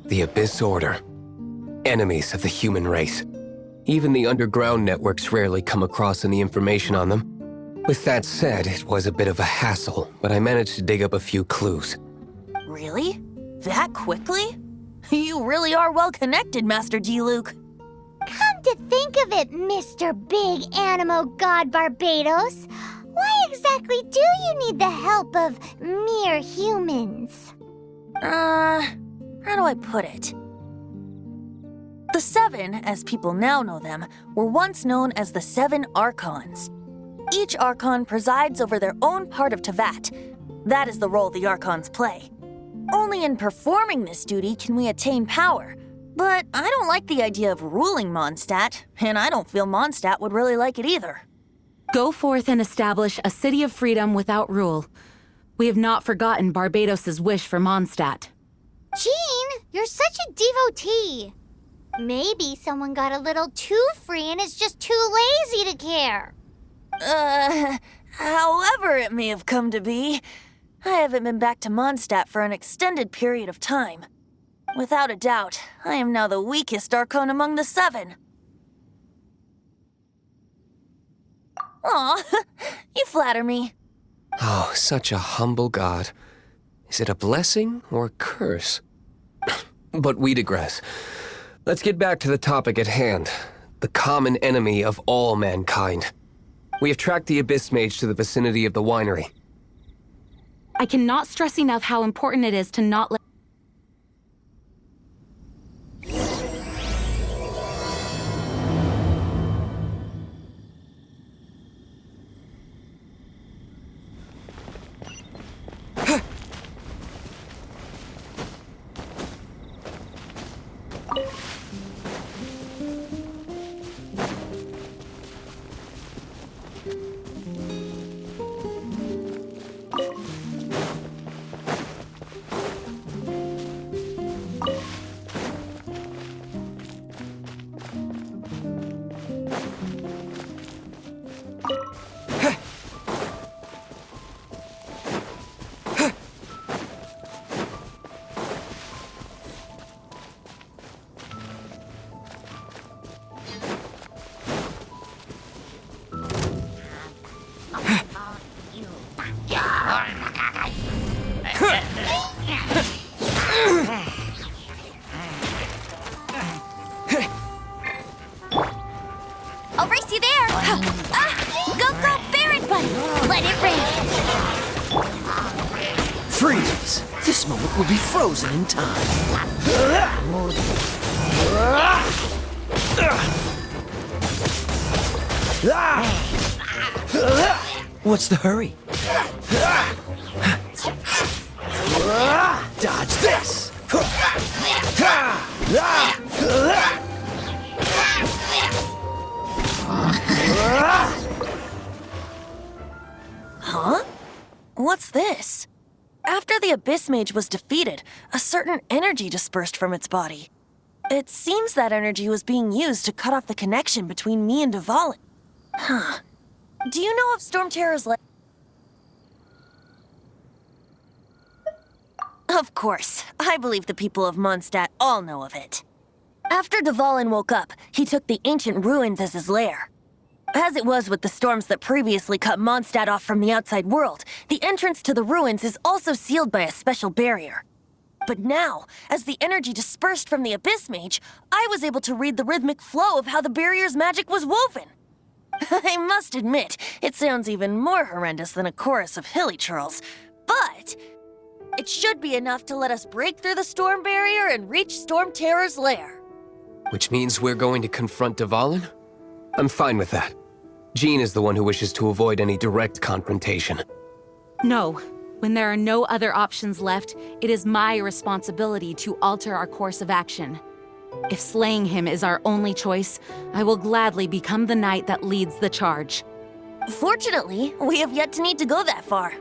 The Abyss Order. Enemies of the human race. Even the underground networks rarely come across any information on them. With that said, it was a bit of a hassle, but I managed to dig up a few clues. Really? That quickly? You really are well connected, Master D. Luke. Come to think of it, Mr. Big Animo God Barbados, why exactly do you need the help of mere humans? How do I put it? The Seven, as people now know them, were once known as the Seven Archons. Each Archon presides over their own part of Teyvat. That is the role the Archons play. Only in performing this duty can we attain power. But I don't like the idea of ruling Mondstadt, and I don't feel Mondstadt would really like it either. Go forth and establish a city of freedom without rule. We have not forgotten Barbados' wish for Mondstadt. Jean, you're such a devotee. Maybe someone got a little too free and is just too lazy to care. However it may have come to be, I haven't been back to Mondstadt for an extended period of time. Without a doubt, I am now the weakest Archon among the Seven. Aw, you flatter me. Oh, such a humble god. Is it a blessing or a curse? But we digress. Let's get back to the topic at hand. The common enemy of all mankind. We have tracked the Abyss Mage to the vicinity of the winery. I cannot stress enough how important it is to not let... I'll race you there. Go, Baron Buddy. Let it rain. Freeze! This moment will be frozen in time. What's the hurry? Dodge this! Huh? What's this? After the Abyss Mage was defeated, a certain energy dispersed from its body. It seems that energy was being used to cut off the connection between me and Dvalin. Huh. Do you know of Stormterror's Lair? Of course. I believe the people of Mondstadt all know of it. After Dvalin woke up, he took the ancient ruins as his lair. As it was with the storms that previously cut Mondstadt off from the outside world, the entrance to the ruins is also sealed by a special barrier. But now, as the energy dispersed from the Abyss Mage, I was able to read the rhythmic flow of how the barrier's magic was woven. I must admit, it sounds even more horrendous than a chorus of hilly churls, but it should be enough to let us break through the storm barrier and reach Stormterror's lair. Which means we're going to confront Dvalin? I'm fine with that. Jean is the one who wishes to avoid any direct confrontation. No. When there are no other options left, it is my responsibility to alter our course of action. If slaying him is our only choice, I will gladly become the knight that leads the charge. Fortunately, we have yet to need to go that far.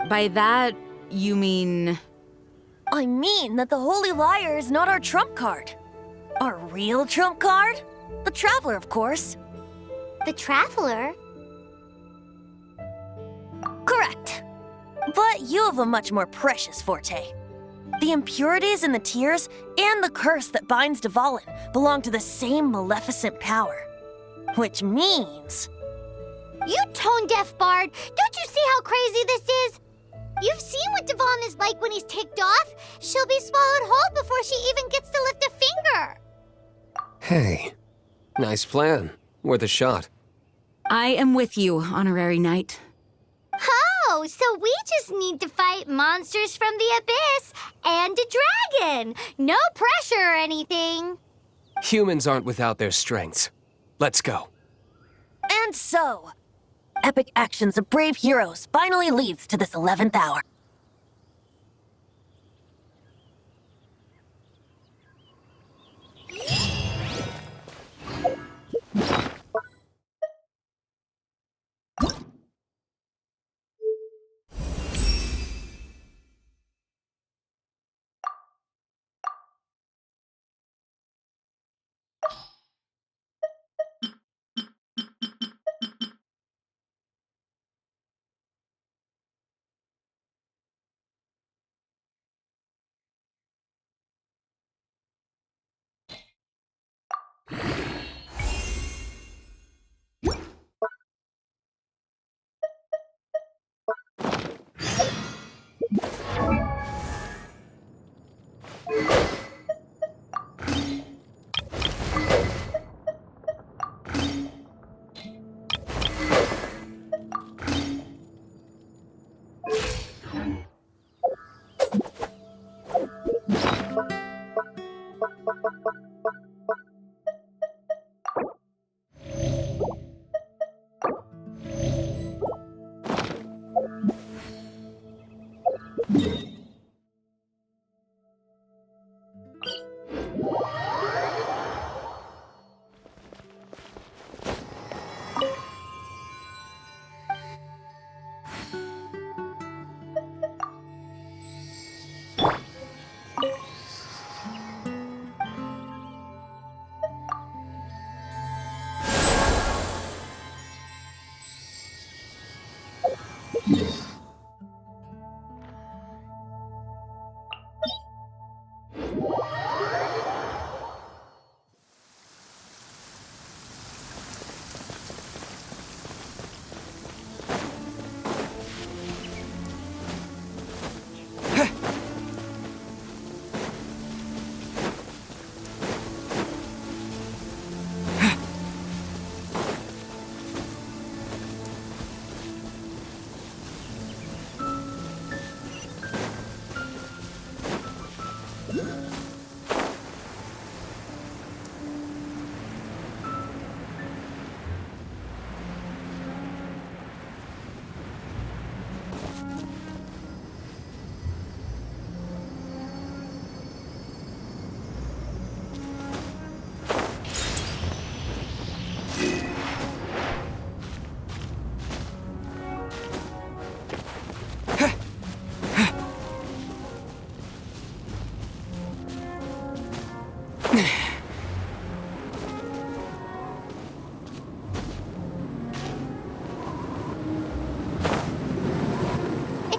By that, you mean... I mean that the Holy Liar is not our trump card. Our real trump card? The Traveler, of course. The Traveler? Correct. But you have a much more precious forte. The impurities in the tears and the curse that binds Dvalin belong to the same maleficent power. Which means... You tone-deaf bard! Don't you see how crazy this is? You've seen what Dvalin is like when he's ticked off. She'll be swallowed whole before she even gets to lift a finger. Hey, nice plan. Worth a shot. I am with you, honorary knight. Oh, so we just need to fight monsters from the abyss and a dragon. No pressure or anything. Humans aren't without their strengths. Let's go. And so, epic actions of brave heroes finally leads to this 11th hour.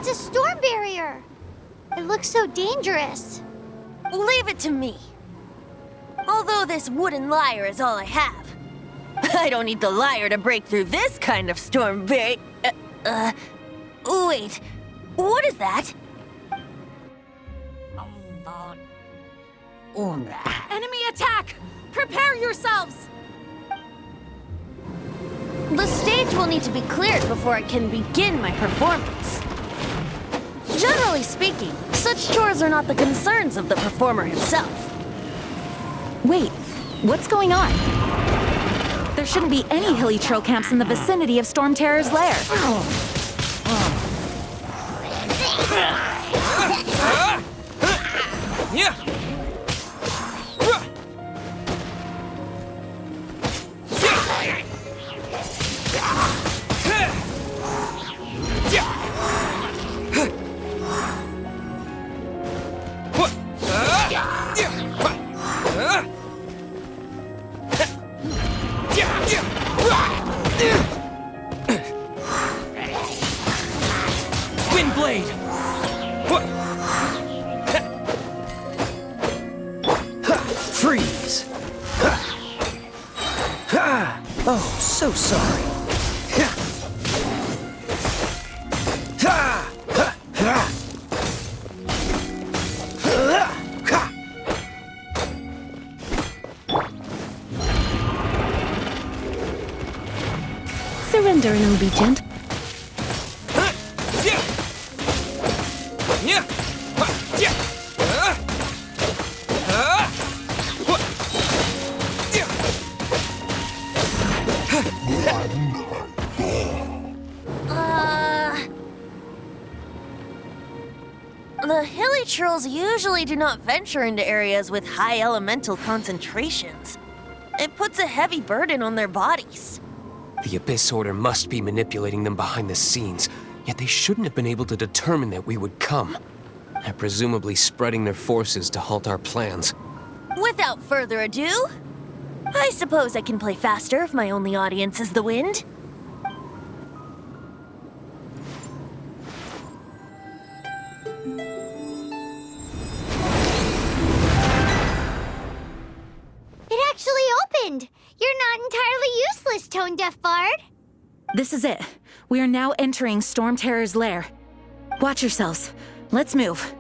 It's a storm barrier. It looks so dangerous. Leave it to me. Although this wooden lyre is all I have. I don't need the lyre to break through this kind of storm wait, what is that? Enemy attack! Prepare yourselves! The stage will need to be cleared before I can begin my performance. Generally speaking, such chores are not the concerns of the performer himself. Wait, what's going on? There shouldn't be any hilly trail camps in the vicinity of Stormterror's lair. Windblade! Freeze! Oh, so sorry. Surrender and I'll be gentle. The hilly trolls usually do not venture into areas with high elemental concentrations. It puts a heavy burden on their bodies. The Abyss Order must be manipulating them behind the scenes, yet they shouldn't have been able to determine that we would come. They're presumably spreading their forces to halt our plans. Without further ado, I suppose I can play faster if my only audience is the wind. It actually opened! You're not entirely useless, Tone Deaf Bard. This is it. We are now entering Stormterror's lair. Watch yourselves. Let's move.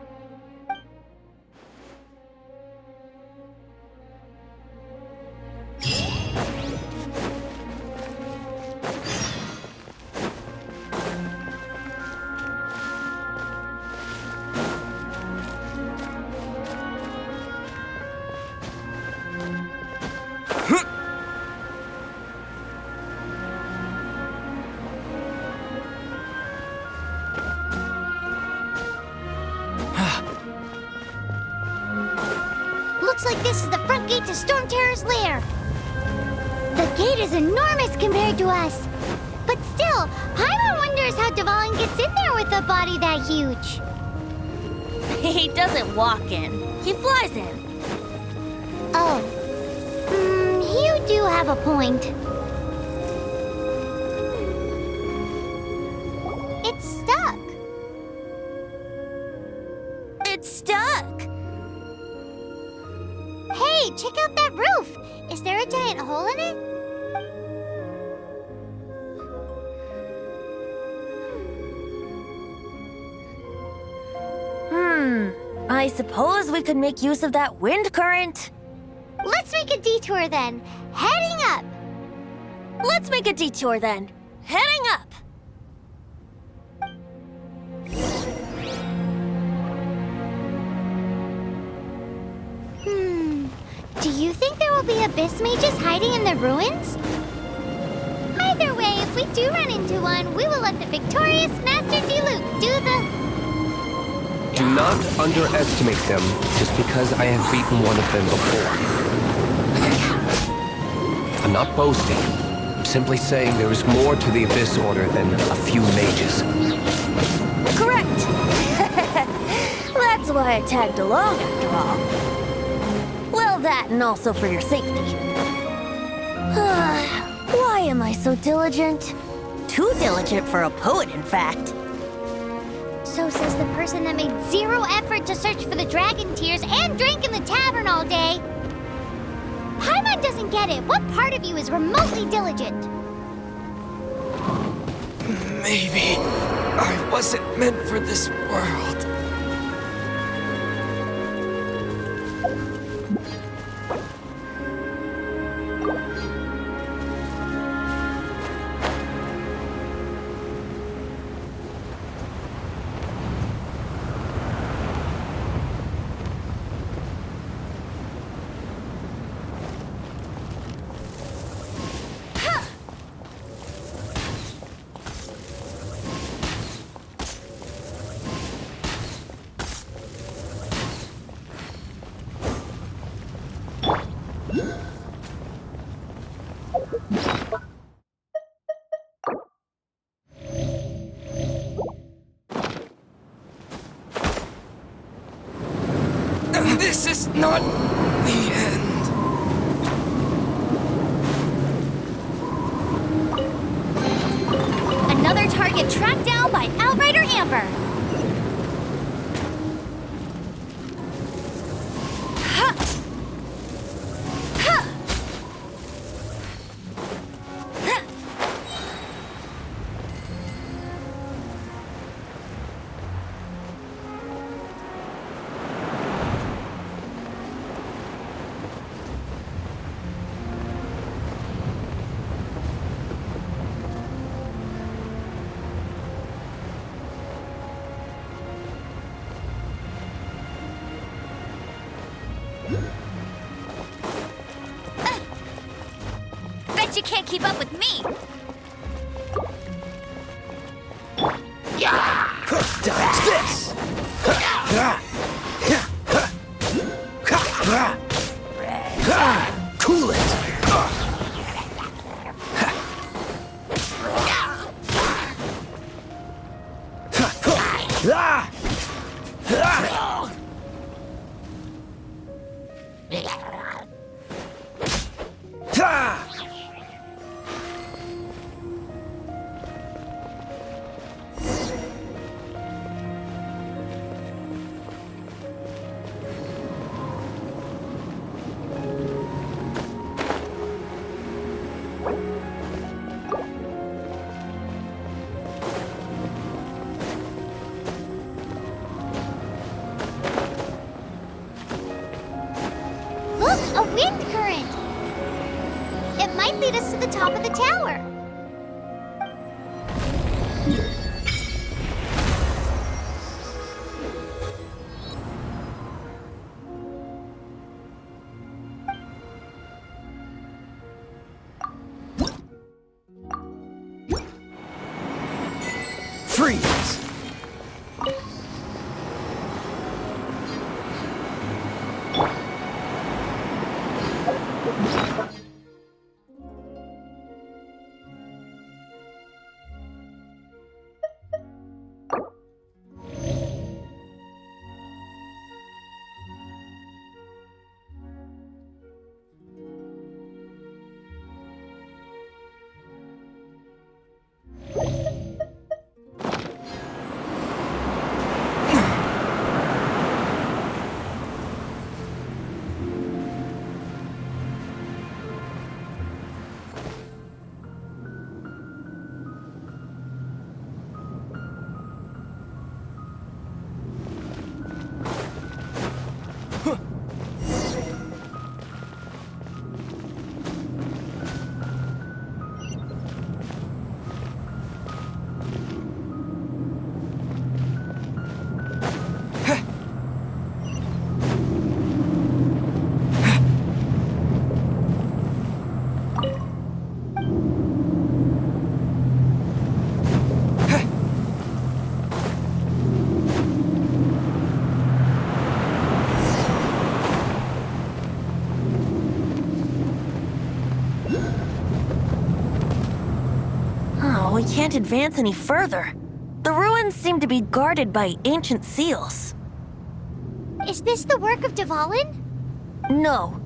Looks like this is the front gate to Stormterror's lair. The gate is enormous compared to us. But still, Paimon wonders how Dvalin gets in there with a body that huge. He doesn't walk in, he flies in. Oh. You do have a point. It's stuck. It's stuck. Hey, check out that roof! Is there a giant hole in it? I suppose we could make use of that wind current. Let's make a detour then. Heading up! Let's make a detour then. Heading up. Do you think there will be abyss mages hiding in the ruins? Either way, if we do run into one, we will let the victorious Master Diluc do the... Do not underestimate them just because I have beaten one of them before. I'm not boasting. I'm simply saying there is more to the Abyss Order than a few mages. Correct. That's why I tagged along after all. Well, that and also for your safety. Why am I so diligent? Too diligent for a poet, in fact. So says the person that made zero effort to search for the dragon tears and drank in the tavern all day. Paimon doesn't get it. What part of you is remotely diligent? Maybe I wasn't meant for this world. This is not the end. Another target tracked down by Outrider Amber. Ha! Ha! Ha! Bet you can't keep up with me. Dodge this! Cool it! Look, a wind current. It might lead us to the top of the tower. Freeze! Oh, we can't advance any further. The ruins seem to be guarded by ancient seals. Is this the work of Dvalin? No.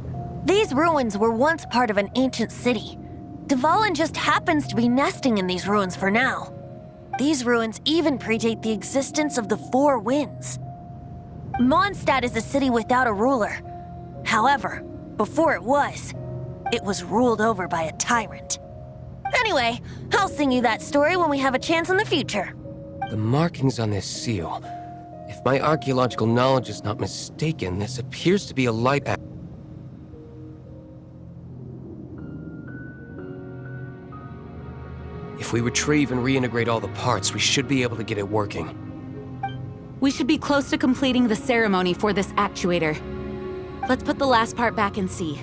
These ruins were once part of an ancient city. Dvalin just happens to be nesting in these ruins for now. These ruins even predate the existence of the Four Winds. Mondstadt is a city without a ruler. However, before it was ruled over by a tyrant. Anyway, I'll sing you that story when we have a chance in the future. The markings on this seal. If my archaeological knowledge is not mistaken, this appears to be a light act. If we retrieve and reintegrate all the parts, we should be able to get it working. We should be close to completing the ceremony for this actuator. Let's put the last part back and see.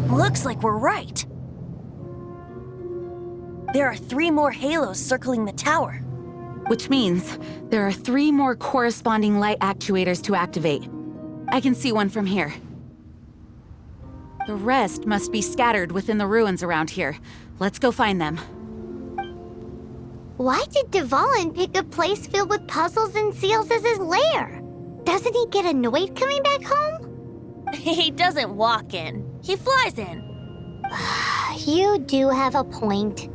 Looks like we're right. There are 3 more halos circling the tower. Which means there are 3 more corresponding light actuators to activate. I can see one from here. The rest must be scattered within the ruins around here. Let's go find them. Why did Dvalin pick a place filled with puzzles and seals as his lair? Doesn't he get annoyed coming back home? He doesn't walk in. He flies in. You do have a point.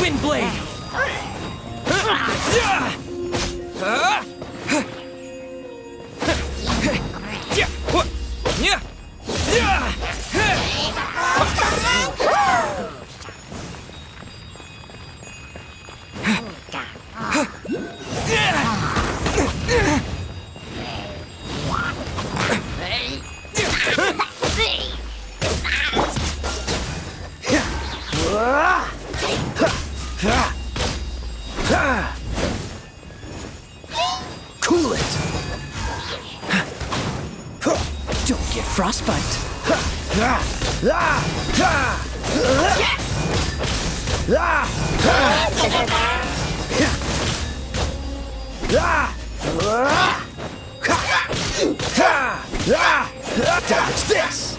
Windblade! Cool it! Don't get frostbite! Dodge this!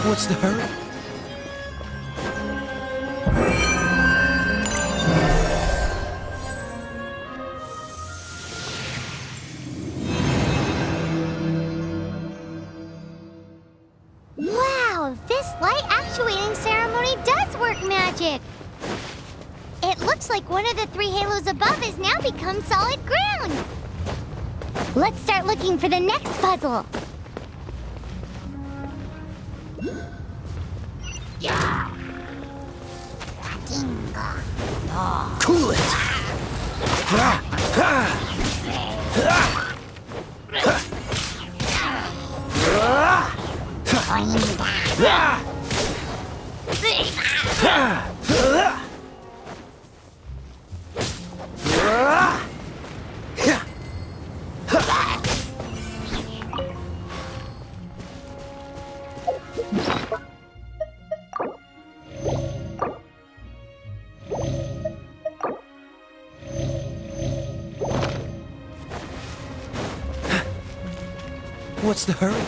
What's the hurry? Wow, this light actuating ceremony does work magic! It looks like one of the 3 halos above has now become solid ground! Let's start looking for the next puzzle! Cool it! What's the hurry?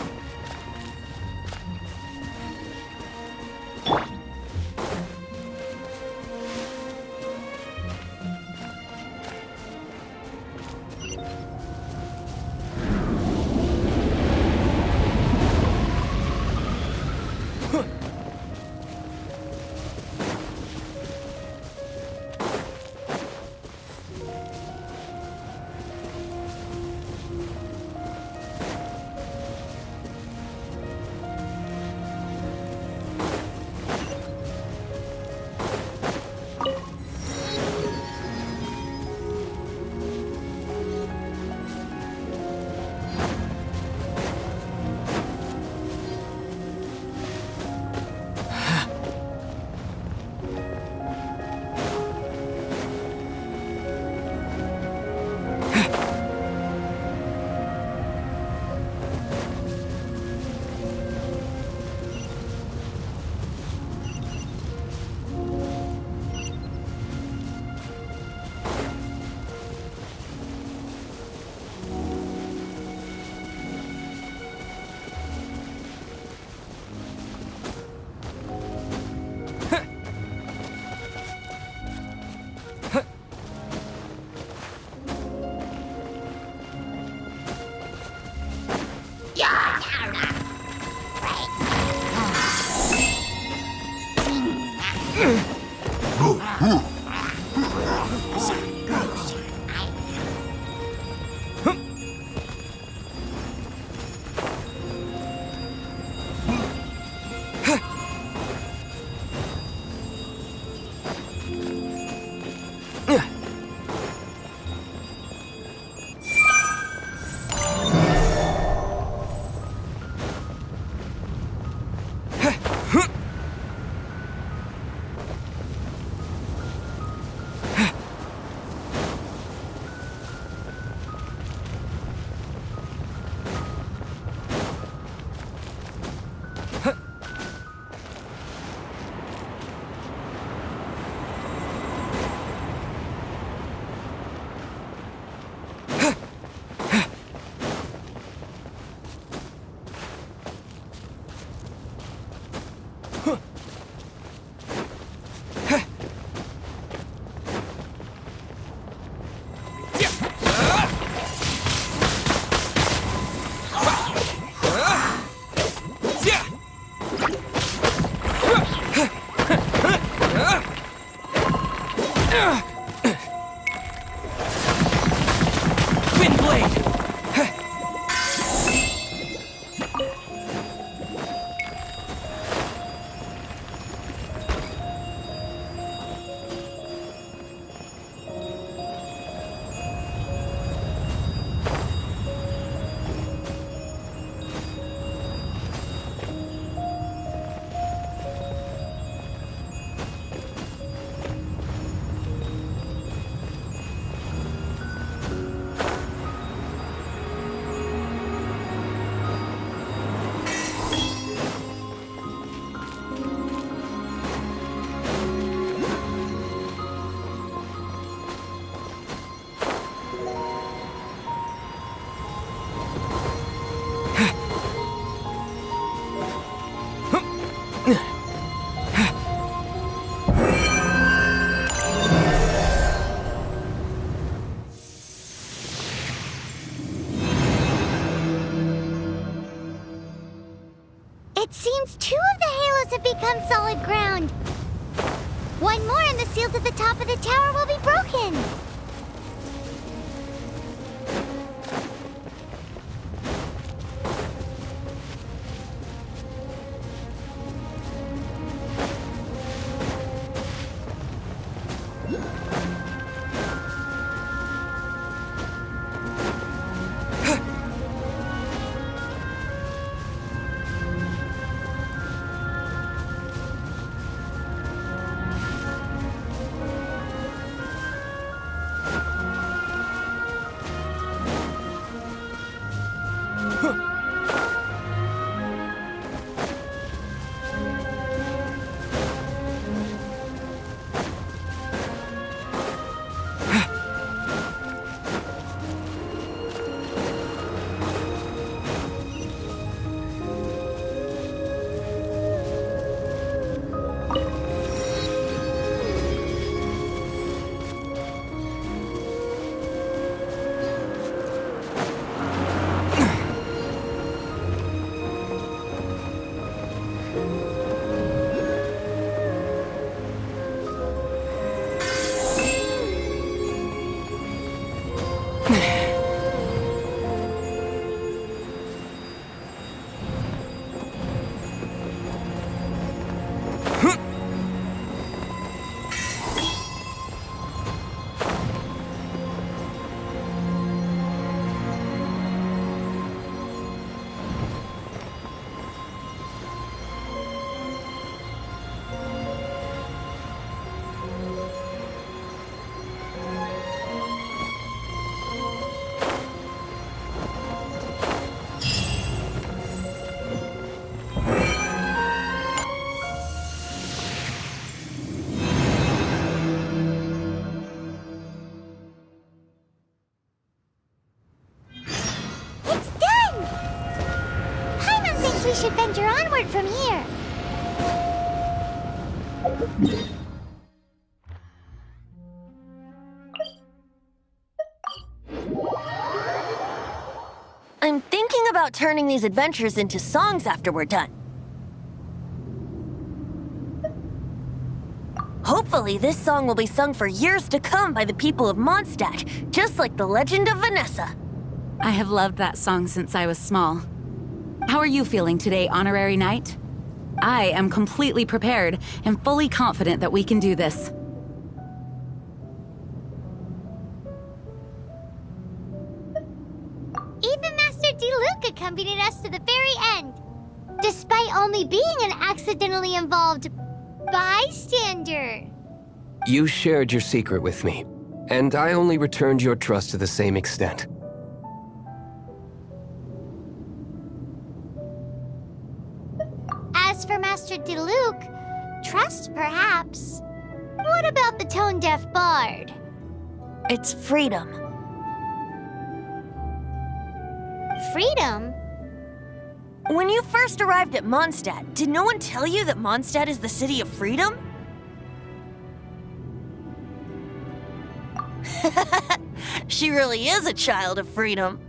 It seems 2 of the halos have become solid ground. 1 more and the seals at the top of the tower will be broken. It's done! Paimon thinks we should venture onward from here. I'm thinking about turning these adventures into songs after we're done. Hopefully, this song will be sung for years to come by the people of Mondstadt, just like the legend of Vanessa. I have loved that song since I was small. How are you feeling today, Honorary Knight? I am completely prepared and fully confident that we can do this. Even Master Diluc accompanied us to the very end, despite only being an accidentally involved bystander. You shared your secret with me, and I only returned your trust to the same extent. As for Master Diluc, trust perhaps. What about the tone-deaf bard? It's freedom. Freedom? When you first arrived at Mondstadt, did no one tell you that Mondstadt is the city of freedom? She really is a child of freedom.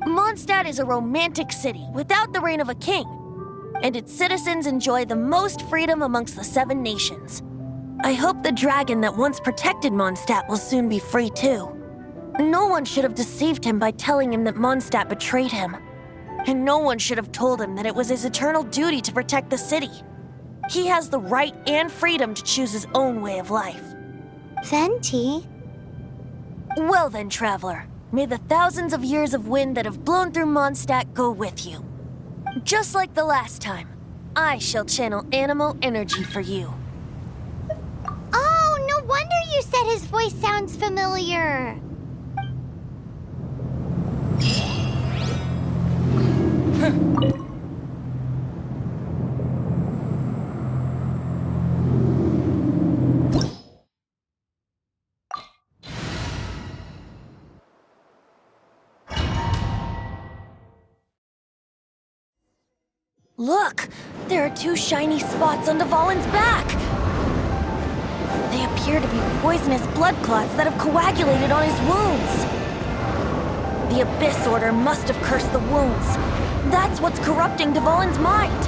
Mondstadt is a romantic city without the reign of a king, and its citizens enjoy the most freedom amongst the 7 nations. I hope the dragon that once protected Mondstadt will soon be free too. No one should have deceived him by telling him that Mondstadt betrayed him. And no one should have told him that it was his eternal duty to protect the city. He has the right and freedom to choose his own way of life. Venti? Well then, traveler, may the thousands of years of wind that have blown through Mondstadt go with you. Just like the last time, I shall channel animal energy for you. Oh, no wonder you said his voice sounds familiar. Look! There are 2 shiny spots on Dvalin's back! They appear to be poisonous blood clots that have coagulated on his wounds. The Abyss Order must have cursed the wounds. That's what's corrupting Dvalin's mind.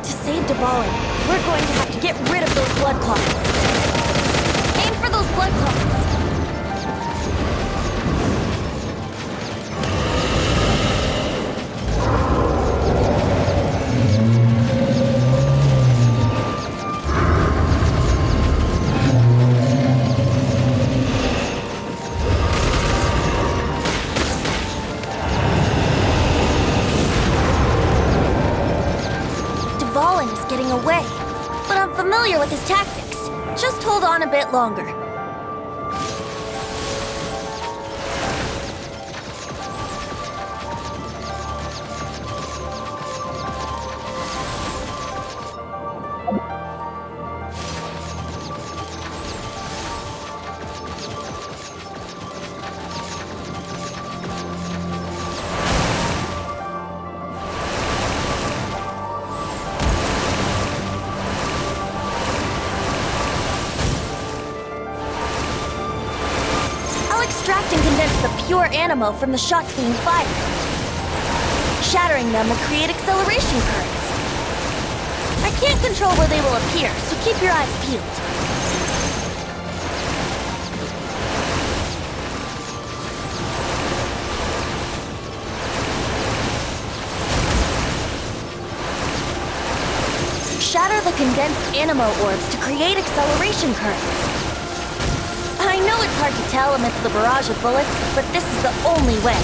To save Dvalin, we're going to have to get rid of those blood clots. Aim for those blood clots! Away, but I'm familiar with his tactics. Just hold on a bit longer. Extract and condense the pure animo from the shots being fired. Shattering them will create acceleration currents. I can't control where they will appear, so keep your eyes peeled. trigger the condensed animo orbs to create acceleration currents. I know it's hard to tell amidst the barrage of bullets, but this is the only way.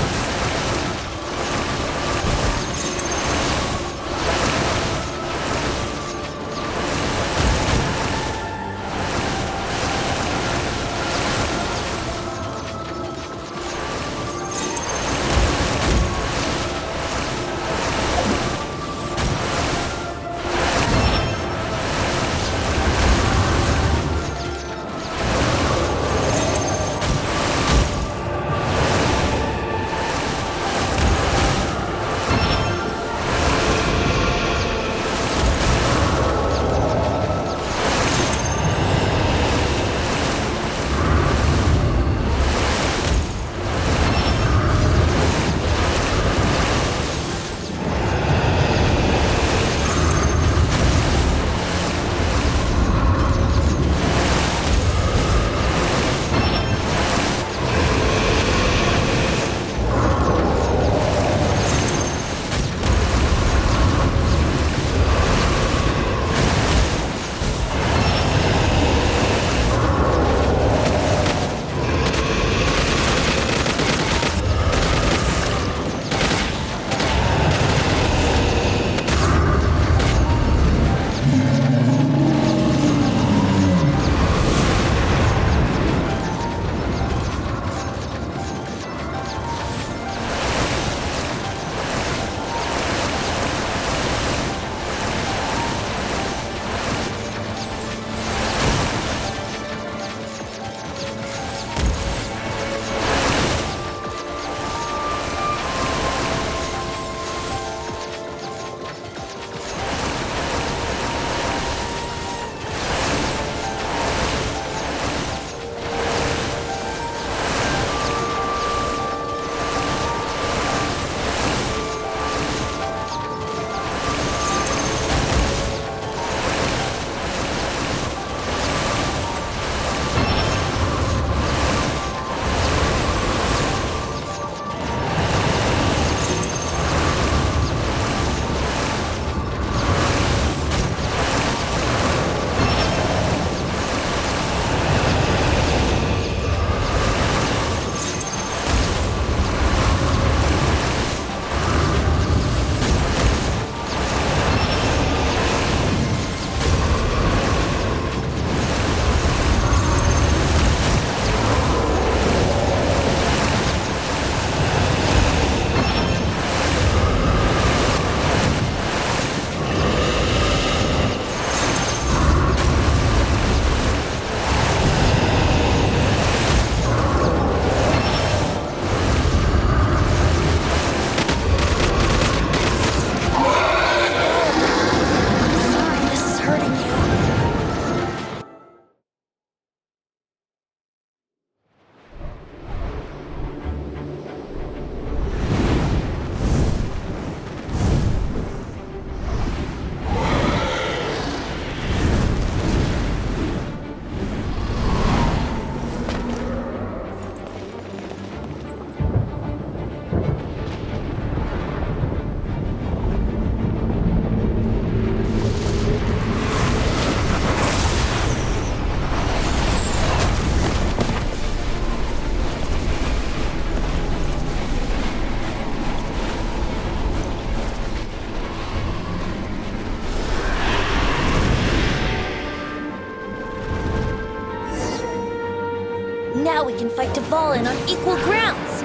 Now we can fight Dvalin on equal grounds.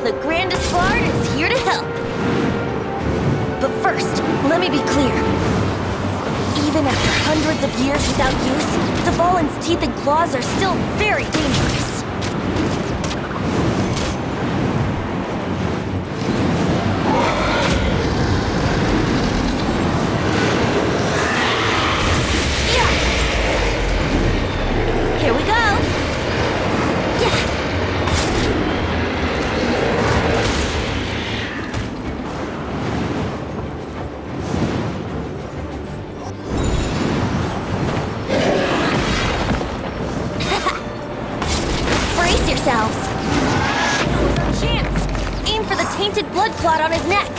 The grandest bard is here to help. But first, let me be clear. Even after hundreds of years without use, Dvalin's teeth and claws are still very dangerous. Here we go. Brace yourselves. Now's our chance. Aim for the tainted blood clot on his neck.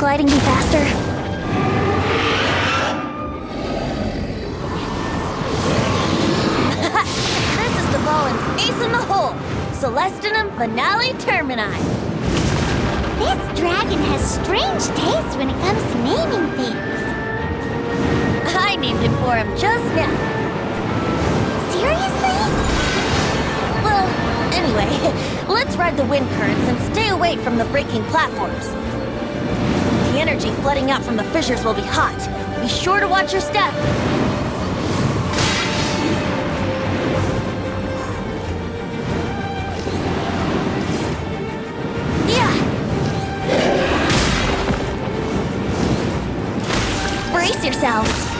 gliding be faster? This is Dvalin's ace in the hole! Celestinum Finale Termini! This dragon has strange taste when it comes to naming things. I named it for him just now. Seriously? Well, anyway, let's ride the wind currents and stay away from the breaking platforms. The energy flooding out from the fissures will be hot. Be sure to watch your step. Brace yourselves.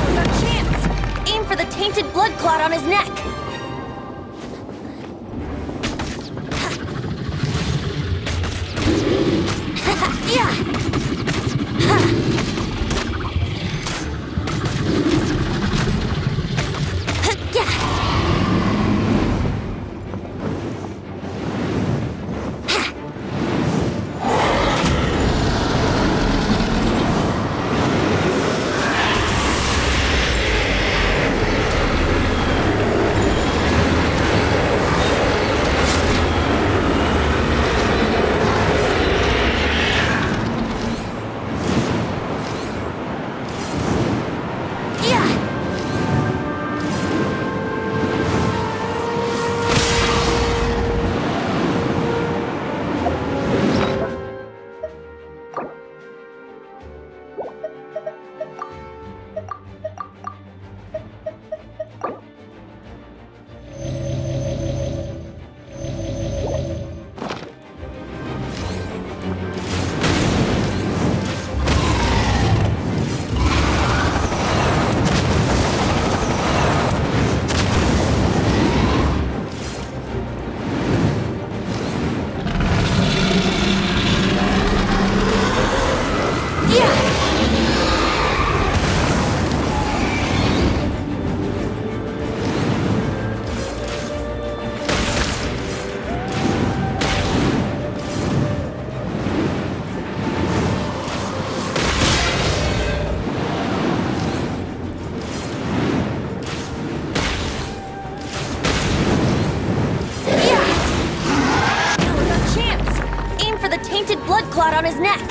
Now's our chance. Aim for the tainted blood clot on his neck. Blood clot on his neck.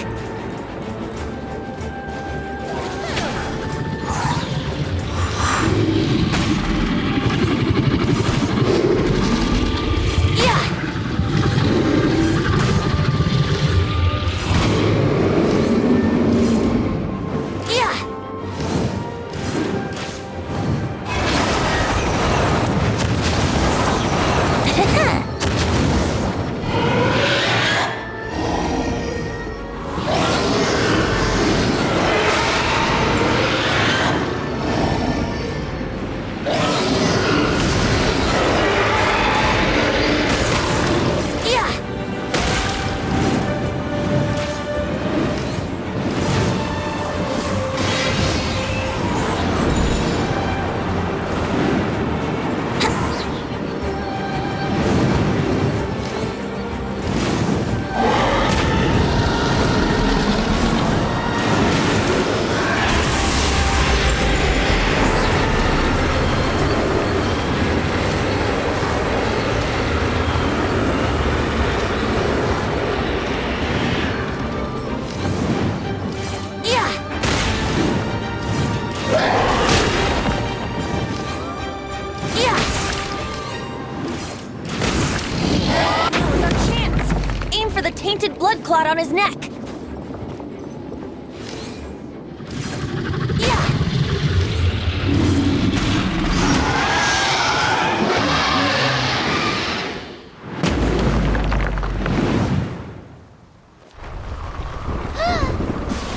Tainted blood clot on his neck.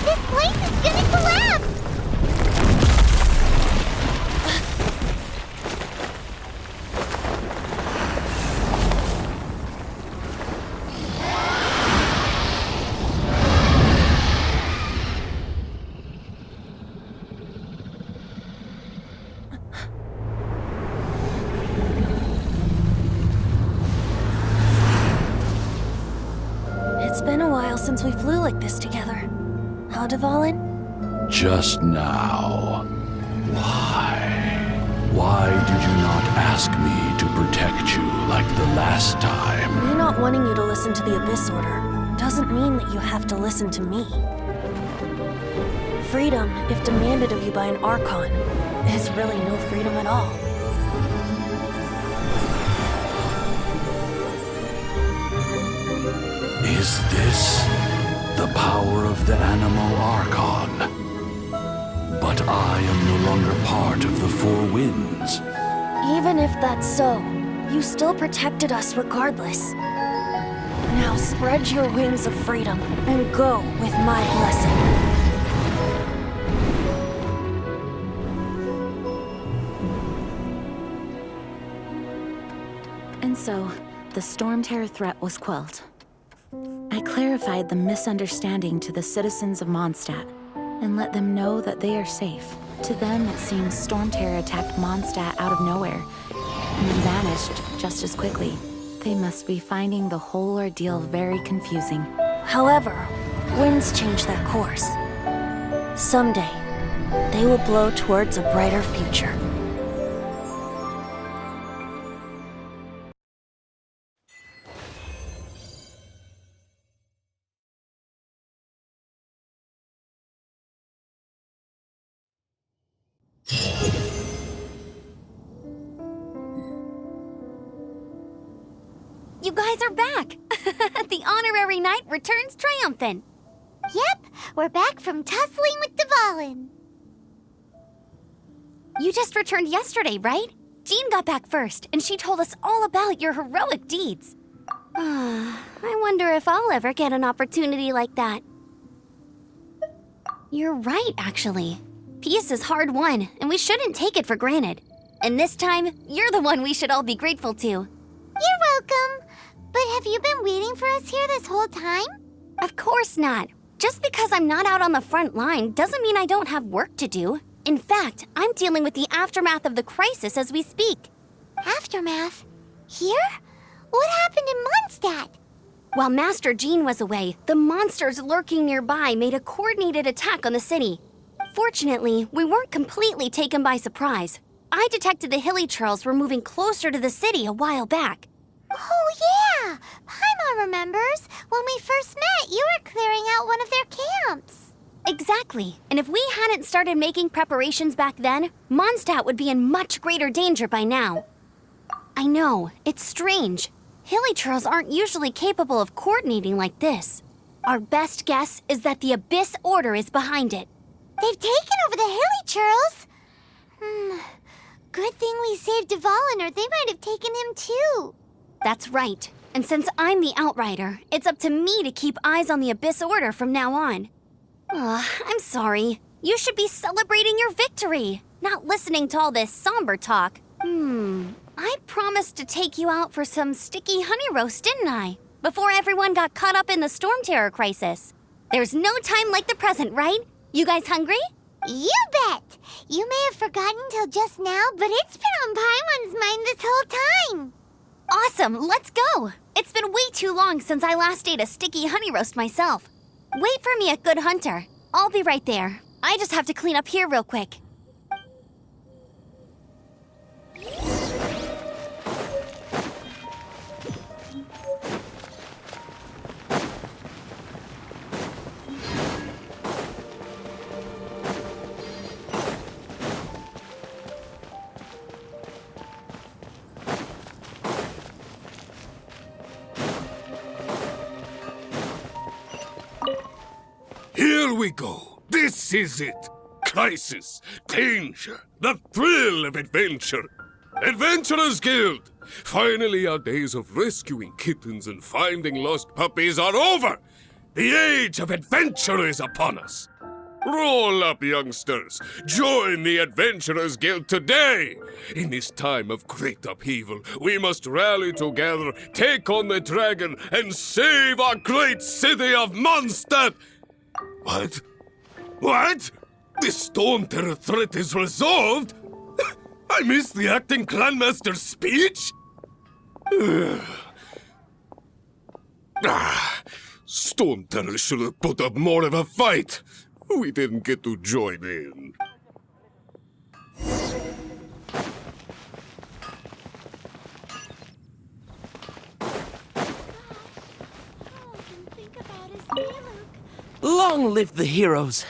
This place is gonna collapse! It's been a while since we flew like this together. Huh, Dvalin? Just now. Why? Why did you not ask me to protect you like the last time? Me not wanting you to listen to the Abyss Order doesn't mean that you have to listen to me. Freedom, if demanded of you by an Archon, is really no freedom at all. Is this the power of the Animo Archon? But I am no longer part of the Four Winds. Even if that's so, you still protected us regardless. Now spread your wings of freedom and go with my blessing. And so, the Stormterror threat was quelled. I clarified the misunderstanding to the citizens of Mondstadt and let them know that they are safe. To them, it seems Stormterror attacked Mondstadt out of nowhere and then vanished just as quickly. They must be finding the whole ordeal very confusing. However, winds change their course. Someday, they will blow towards a brighter future. You guys are back! The honorary knight returns triumphant. Yep, we're back from tussling with Dvalin. You just returned yesterday, right? Jean got back first, and she told us all about your heroic deeds. I wonder if I'll ever get an opportunity like that. You're right, actually. Peace is hard won, and we shouldn't take it for granted. And this time, you're the one we should all be grateful to. You're welcome. But have you been waiting for us here this whole time? Of course not. Just because I'm not out on the front line doesn't mean I don't have work to do. In fact, I'm dealing with the aftermath of the crisis as we speak. Aftermath? Here? What happened in Mondstadt? While Master Jean was away, the monsters lurking nearby made a coordinated attack on the city. Fortunately, we weren't completely taken by surprise. I detected the Hilly Churls were moving closer to the city a while back. Oh, yeah! Paimon remembers. When we first met, you were clearing out one of their camps. Exactly. And if we hadn't started making preparations back then, Mondstadt would be in much greater danger by now. I know, it's strange. Hilly Churls aren't usually capable of coordinating like this. Our best guess is that the Abyss Order is behind it. They've taken over the Hilly Churls? Good thing we saved Dvalin, or they might have taken him too. That's right. And since I'm the Outrider, it's up to me to keep eyes on the Abyss Order from now on. I'm sorry. You should be celebrating your victory, not listening to all this somber talk. I promised to take you out for some sticky honey roast, didn't I? Before everyone got caught up in the Stormterror crisis. There's no time like the present, right? You guys hungry? You bet! You may have forgotten till just now, but it's been on Paimon's mind this whole time. Awesome, let's go! It's been way too long since I last ate a sticky honey roast myself. Wait for me at Good Hunter. I'll be right there. I just have to clean up here real quick. Here we go. This is it. Crisis, danger, the thrill of adventure. Adventurers Guild! Finally, our days of rescuing kittens and finding lost puppies are over. The age of adventure is upon us. Roll up, youngsters. Join the Adventurers Guild today. In this time of great upheaval, we must rally together, take on the dragon, and save our great city of Mondstadt. What? What? The Stormterror threat is resolved? I missed the acting clanmaster's speech? Stormterror should have put up more of a fight. We didn't get to join in. Long live the heroes.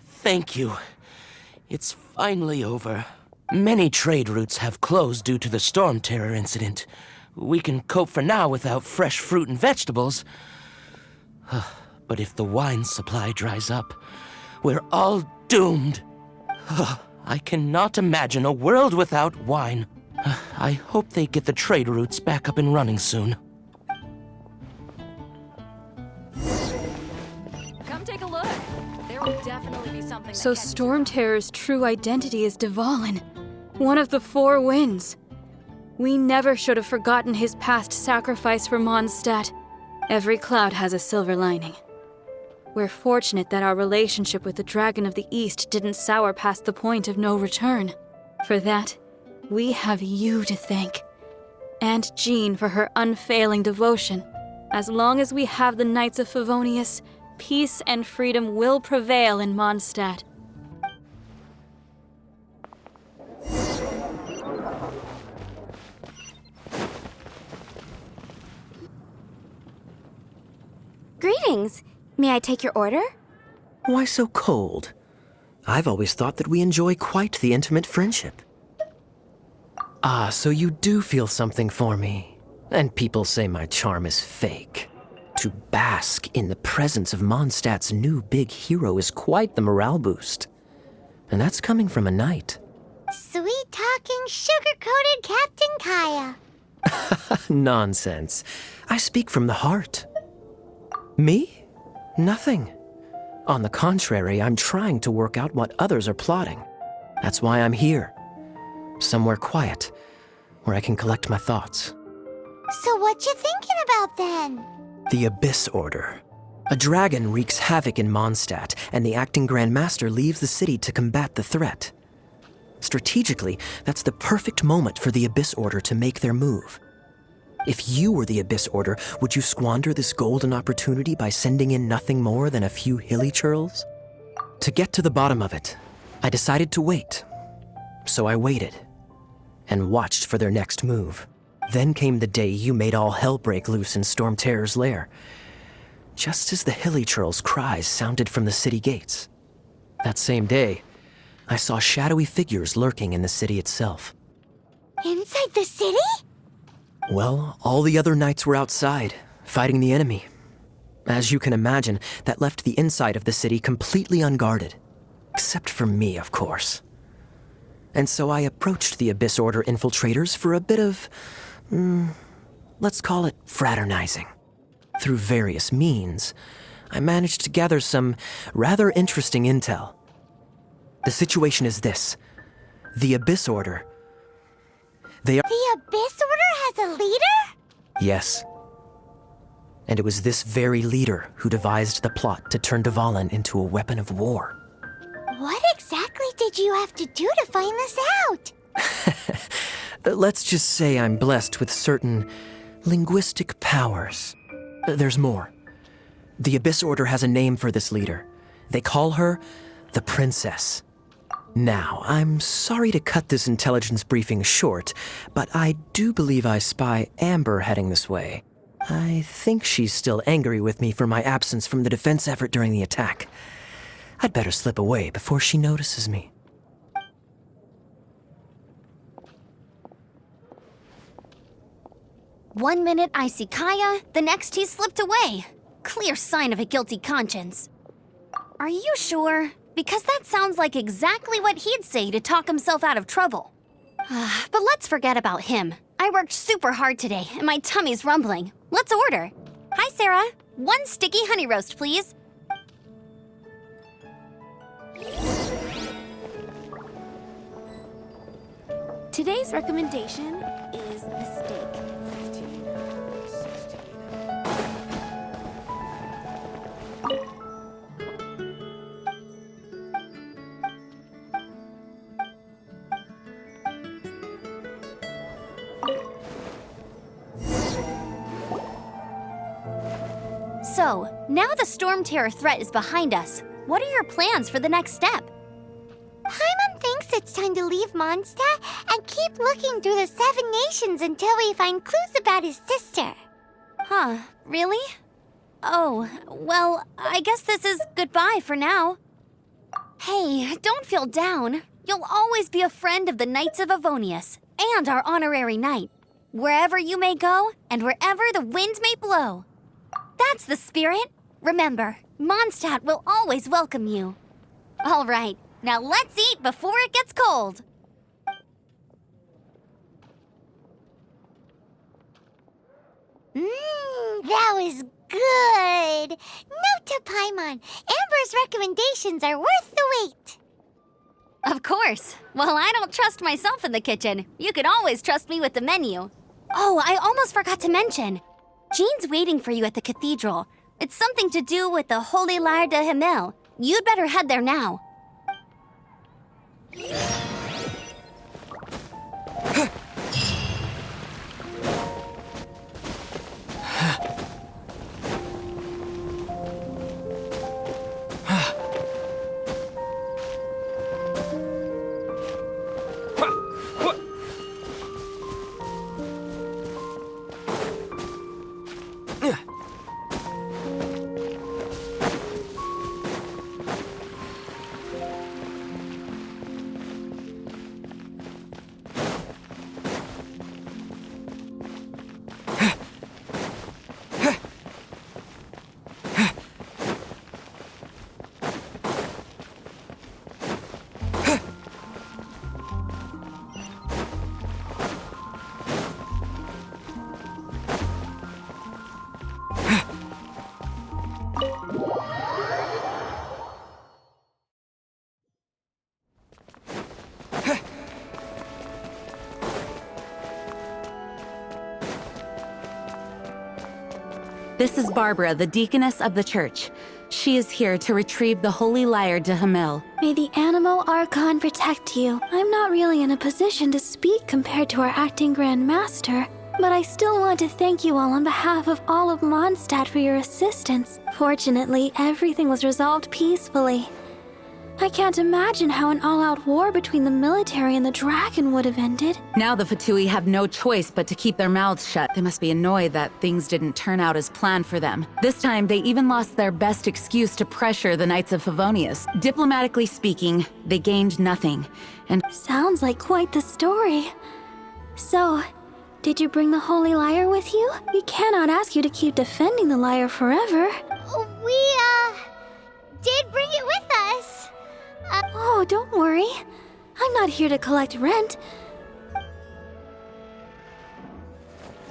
Thank you. It's finally over. Many trade routes have closed due to the Stormterror incident. We can cope for now without fresh fruit and vegetables. But if the wine supply dries up, we're all doomed. I cannot imagine a world without wine. I hope they get the trade routes back up and running soon. Come take a look. There will definitely be something. So Stormterror's true identity is Dvalin, one of the Four Winds. We never should have forgotten his past sacrifice for Mondstadt. Every cloud has a silver lining. We're fortunate that our relationship with the Dragon of the East didn't sour past the point of no return. For that, we have you to thank. And Jean for her unfailing devotion. As long as we have the Knights of Favonius, peace and freedom will prevail in Mondstadt. Greetings. May I take your order? Why so cold? I've always thought that we enjoy quite the intimate friendship. Ah, so you do feel something for me. And people say my charm is fake. To bask in the presence of Mondstadt's new big hero is quite the morale boost. And that's coming from a knight. Sweet-talking, sugar-coated Captain Kaya. Nonsense. I speak from the heart. Me? Nothing. On the contrary, I'm trying to work out what others are plotting. That's why I'm here. Somewhere quiet, where I can collect my thoughts. So what you thinking about then? The Abyss Order. A dragon wreaks havoc in Mondstadt, and the acting Grand Master leaves the city to combat the threat. Strategically, that's the perfect moment for the Abyss Order to make their move. If you were the Abyss Order, would you squander this golden opportunity by sending in nothing more than a few hilly churls? To get to the bottom of it, I decided to wait. So I waited, and watched for their next move. Then came the day you made all hell break loose in Stormterror's lair, just as the hilly churls' cries sounded from the city gates. That same day, I saw shadowy figures lurking in the city itself. Inside the city? Well, all the other knights were outside, fighting the enemy. As you can imagine, that left the inside of the city completely unguarded. Except for me, of course. And so I approached the Abyss Order infiltrators for a bit of, let's call it fraternizing. Through various means, I managed to gather some rather interesting intel. The situation is this. The Abyss Order... The Abyss Order has a leader? Yes. And it was this very leader who devised the plot to turn Dvalin into a weapon of war. What exactly did you have to do to find this out? Let's just say I'm blessed with certain linguistic powers. There's more. The Abyss Order has a name for this leader. They call her the Princess. Now, I'm sorry to cut this intelligence briefing short, but I do believe I spy Amber heading this way. I think she's still angry with me for my absence from the defense effort during the attack. I'd better slip away before she notices me. One minute I see Kaya, the next he slipped away. Clear sign of a guilty conscience. Are you sure? Because that sounds like exactly what he'd say to talk himself out of trouble. But let's forget about him. I worked super hard today, and my tummy's rumbling. Let's order. Hi, Sarah. 1 sticky honey roast, please. Today's recommendation is the steak. 15, 16. So, now the Stormterror threat is behind us. What are your plans for the next step? Paimon thinks it's time to leave Mondstadt and keep looking through the 7 nations until we find clues about his sister. Huh, really? Oh, well, I guess this is goodbye for now. Hey, don't feel down. You'll always be a friend of the Knights of Avonius and our honorary knight. Wherever you may go and wherever the wind may blow. That's the spirit. Remember, Mondstadt will always welcome you. All right, now let's eat before it gets cold. That was good. Note to Paimon, Amber's recommendations are worth the wait. Of course. Well, I don't trust myself in the kitchen. You can always trust me with the menu. Oh, I almost forgot to mention. Jean's waiting for you at the cathedral. It's something to do with the Holy Lair de Himmel. You'd better head there now. This is Barbara, the deaconess of the church. She is here to retrieve the Holy Lair de Himmel. May the Animo Archon protect you. I'm not really in a position to speak compared to our acting Grand Master, but I still want to thank you all on behalf of all of Mondstadt for your assistance. Fortunately, everything was resolved peacefully. I can't imagine how an all-out war between the military and the dragon would have ended. Now the Fatui have no choice but to keep their mouths shut. They must be annoyed that things didn't turn out as planned for them. This time, they even lost their best excuse to pressure the Knights of Favonius. Diplomatically speaking, they gained nothing. And sounds like quite the story. So, did you bring the Holy Lyre with you? We cannot ask you to keep defending the Lyre forever. We, did bring it with us. Oh, don't worry. I'm not here to collect rent.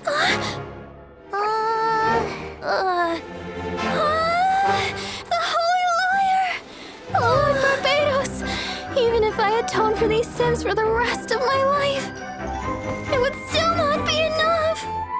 The Holy Lyre! Lord Barbados! Even if I atone for these sins for the rest of my life,